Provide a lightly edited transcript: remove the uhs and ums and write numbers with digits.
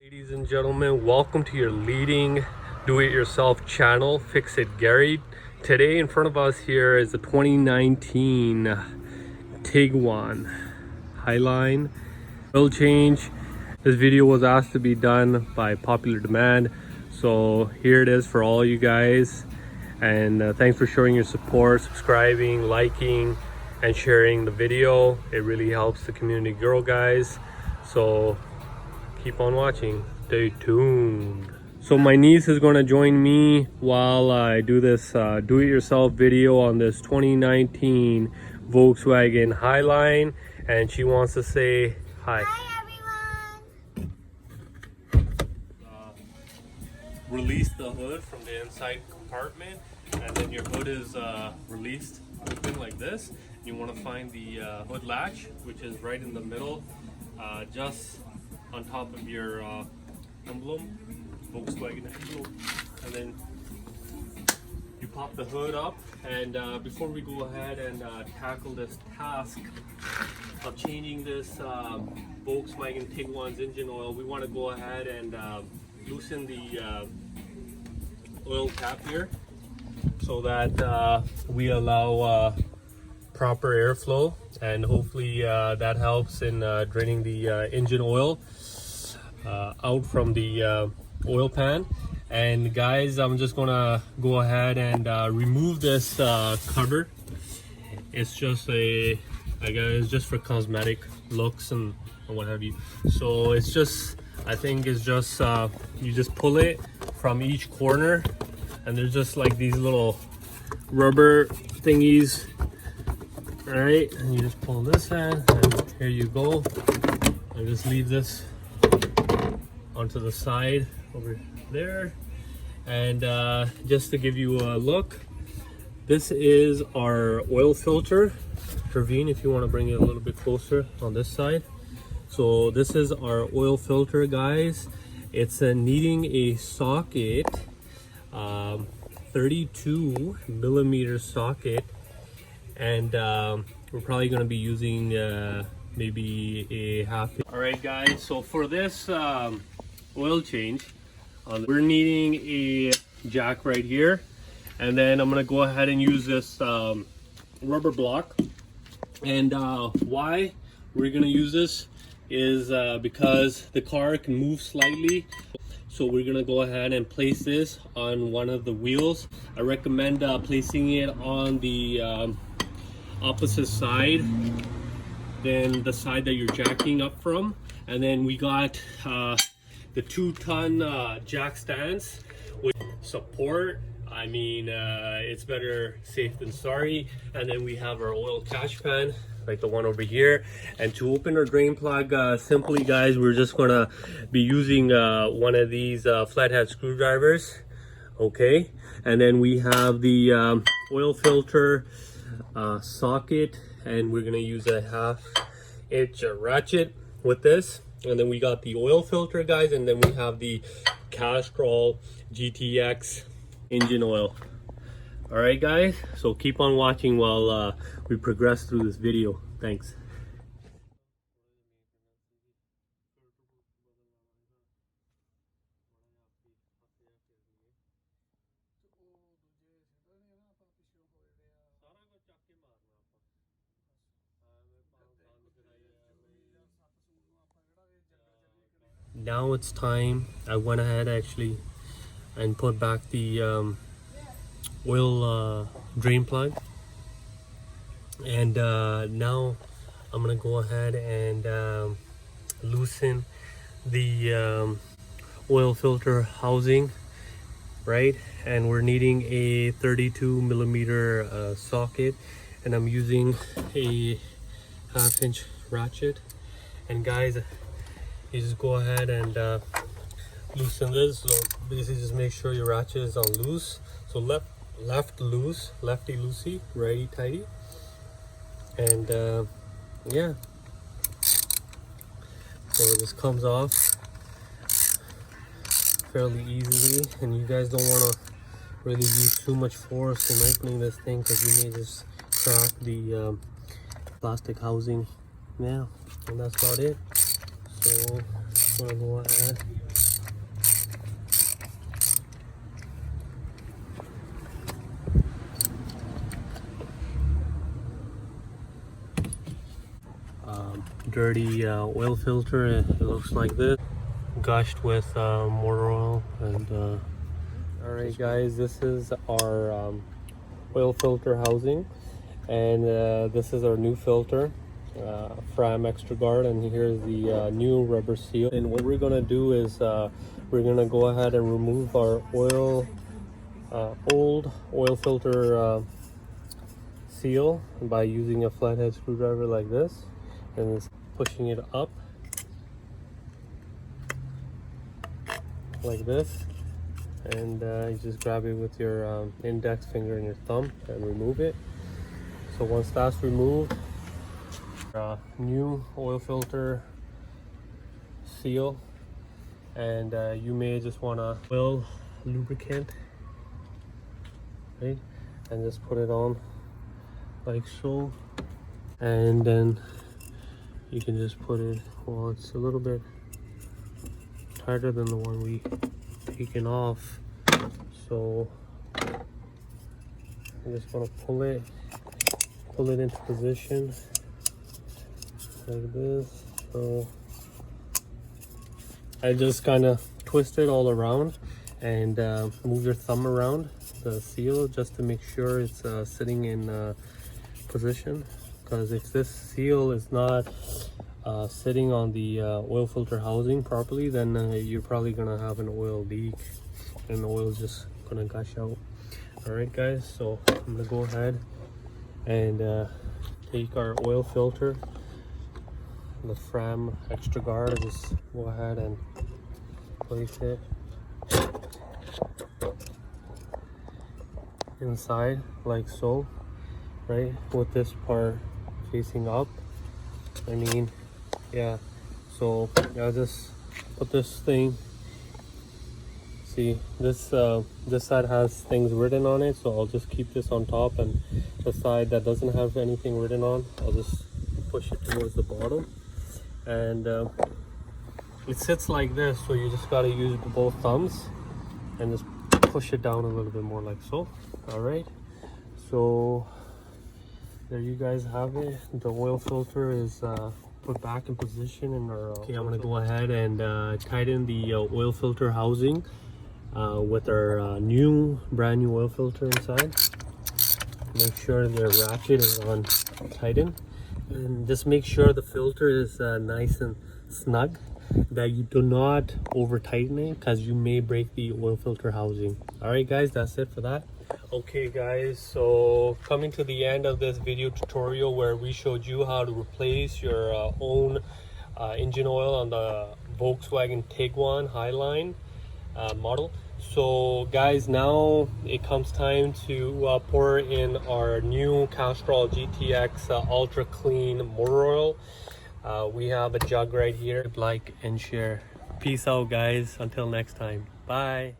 Ladies and gentlemen, welcome to your leading do-it-yourself channel, Fix It Gary. Today in front of us here is a 2019 Tiguan Highline oil change. This video was asked to be done by popular demand, so here it is for all you guys. And thanks for showing your support, subscribing, liking, and sharing the video. It really helps the community grow, guys. So keep on watching, stay tuned. So my niece is going to join me while I do this do-it-yourself video on this 2019 Volkswagen Highline, and she wants to say hi. Hi everyone! Release the hood from the inside compartment, and then your hood is released open like this. You want to find the hood latch, which is right in the middle, just on top of your emblem, Volkswagen emblem, and then you pop the hood up. And before we go ahead and tackle this task of changing this Volkswagen Tiguan's engine oil, we want to go ahead and loosen the oil cap here so that we allow proper airflow, and hopefully that helps in draining the engine oil out from the oil pan. And guys, I'm just gonna go ahead and remove this cover. It's just it's just for cosmetic looks and what have you. So it's just, I think it's just you just pull it from each corner, and there's just like these little rubber thingies. All right, and you just pull this in, and here you go. And just leave this onto the side over there. And just to give you a look, this is our oil filter. Praveen, if you want to bring it a little bit closer on this side. So this is our oil filter, guys. It's needing a socket, 32 millimeter socket, and we're probably going to be using maybe a half. All right, guys, so for this oil change, we're needing a jack right here, and then I'm going to go ahead and use this rubber block. And why we're going to use this is because the car can move slightly. So we're going to go ahead and place this on one of the wheels. I recommend placing it on the opposite side than the side that you're jacking up from. And then we got the 2-ton jack stands with support. I mean, it's better safe than sorry. And then we have our oil catch pan, like the one over here. And to open our drain plug, simply, guys, we're just gonna be using one of these flathead screwdrivers. Okay, and then we have the oil filter socket, and we're gonna use a 1/2-inch ratchet with this. And then we got the oil filter, guys, and then we have the Castrol GTX engine oil. All right, guys, so keep on watching while we progress through this video. Thanks. Now it's time. I went ahead actually and put back the oil drain plug, and now I'm gonna go ahead and loosen the oil filter housing, right? And we're needing a 32 millimeter socket, and I'm using a 1/2-inch ratchet. And guys, you just go ahead and loosen this. So basically just make sure your ratchet is on loose. So left loose, lefty loosey, righty tighty. And yeah, so it just comes off fairly easily, and you guys don't want to really use too much force in opening this thing, because you may just crack the plastic housing. Yeah, and that's about it. So I'm gonna go ahead dirty oil filter. It looks like this, gushed with motor oil. And all right guys, this is our oil filter housing, and this is our new filter, Fram Extra Guard, and here's the new rubber seal. And what we're gonna do is we're gonna go ahead and remove our old oil filter seal by using a flathead screwdriver like this, and it's pushing it up like this, and you just grab it with your index finger and your thumb and remove it. So once that's removed, new oil filter seal, and you may just want to oil lubricant, right, and just put it on like so, and then you can just put it, well, it's a little bit tighter than the one we taken off, so I'm just gonna pull it into position like this. So I just kind of twist it all around and move your thumb around the seal just to make sure it's sitting in position, because if this seal is not sitting on the oil filter housing properly, then you're probably gonna have an oil leak and the oil is just gonna gush out. All right guys, so I'm gonna go ahead and take our oil filter, the Fram Extra Guard, just go ahead and place it inside like so, right, with this part facing up. I mean, yeah, so I'll just put this thing, see this this side has things written on it, so I'll just keep this on top, and the side that doesn't have anything written on, I'll just push it towards the bottom, and it sits like this, so you just got to use both thumbs and just push it down a little bit more like so. All right, so there you guys have it. The oil filter is put back in position in our okay, I'm gonna go ahead and tighten the oil filter housing with our brand new oil filter inside. Make sure the ratchet is on tighten, and just make sure the filter is nice and snug, that you do not over tighten it, because you may break the oil filter housing. All right guys, that's it for that. Okay guys, so coming to the end of this video tutorial where we showed you how to replace your own engine oil on the Volkswagen Tiguan Highline model. So guys, now it comes time to pour in our new Castrol GTX ultra clean motor oil. We have a jug right here. Like and share. Peace out guys, until next time, bye.